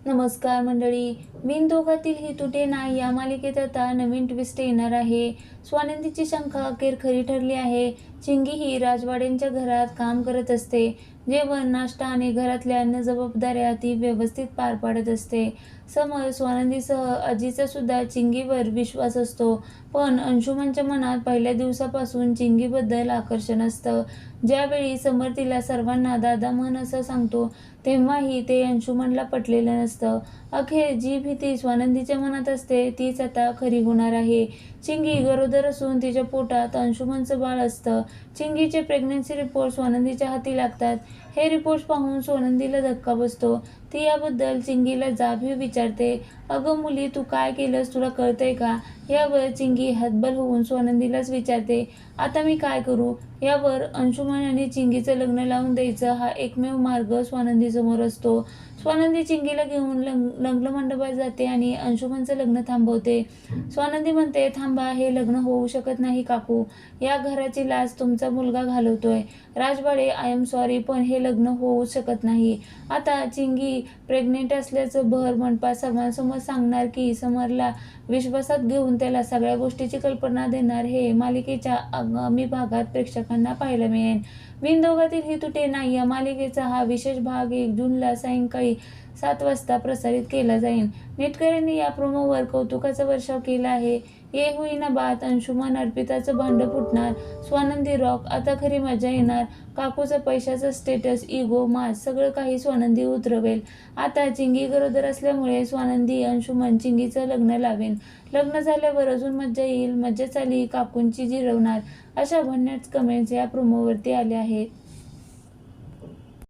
नमस्कार मंडळी. बिनधोकातील ही तुटे नाही या मालिकेत आता नवीन ट्विस्ट येणार आहे. स्वानंदीची शंका अखेर खरी ठरली आहे. चिंगी ही राजवाड्यांच्या घरात काम करत असते. जेवण, नाश्ता आणि घरातल्या अन्य जबाबदाऱ्या ती व्यवस्थित पार पाडत असते. समोर स्वानंदीसह अजीचा सुद्धा चिंगीवर विश्वास असतो. पण अंशुमनच्या मनात पहिल्या दिवसापासून चिंगीबद्दल आकर्षण असतं. ज्यावेळी समर तिला सर्वांना दादा म्हण असं सांगतो, तेव्हाही ते अंशुमनला पटलेलं नसतं. अखेर जी भीती स्वानंदीच्या मनात असते तीच आता खरी होणार आहे. चिंगी गरोदर असून तिच्या पोटात अंशुमनचं बाळ असतं. चिंगीचे प्रेग्नन्सी रिपोर्ट स्वानंदीच्या हाती लागतात. हे रिपोर्ट्स पाहून स्वानंदीला धक्का बसतो. ती याबद्दल चिंगीला जाब विचारते. अगं मुली, तू काय केलंस, तुला कळतंय का? यावर चिंगी हतबल होऊन स्वानंदीलाच विचारते, आता मी काय करू? यावर अंशुमन आणि चिंगीचं लग्न लावून द्यायचं हा एकमेव मार्ग स्वानंदीसमोर असतो. स्वानंदी चिंगीला घेऊन लग्न मंडपात जाते आणि अंशुमनचं लग्न थांबवते. स्वानंदी म्हणते, थांबा, हे लग्न होऊ शकत नाही काकू. या घराची लाज तुमचा मुलगा घालवतोय. राजवाडे, आय एम सॉरी, पण हे लग्न होऊ शकत नाही. आता चिंगी प्रेग्नेंट असल्याचं भर मंडपात सर्वांसमोर सांगणार की समरला विश्वासात घेऊन त्याला सगळ्या गोष्टीची कल्पना देणार हे मालिकेच्या आगामी भागात प्रेक्षकांना पाहायला मिळेल. बिनधोकातील ही तुटे नाही या मालिकेचा हा विशेष भाग 1 जूनला सायंकाळी 7 वाजता प्रसारित केला जाईल. नेटकऱ्यांनी या प्रोमोवर कौतुकाचा वर्षाव केला आहे. ये हुई ना बात, अंशुमन अर्पिताचं भांडं फुटणार, स्वानंदी रॉक, आता खरी मजा येणार. काकूचं पैशाचं स्टेटस, इगो, मास सगळं काही स्वानंदी उतरवेल. आता चिंगी गरोदर असल्यामुळे स्वानंदी अंशुमन चिंगीचं लग्न लावेल. लग्न झाल्यावर अजून मज्जा येईल, मज्जा आली, काकूंची जिरवणार, अशा भन्नाट कमेंट्स या प्रोमोवरती आल्या आहेत.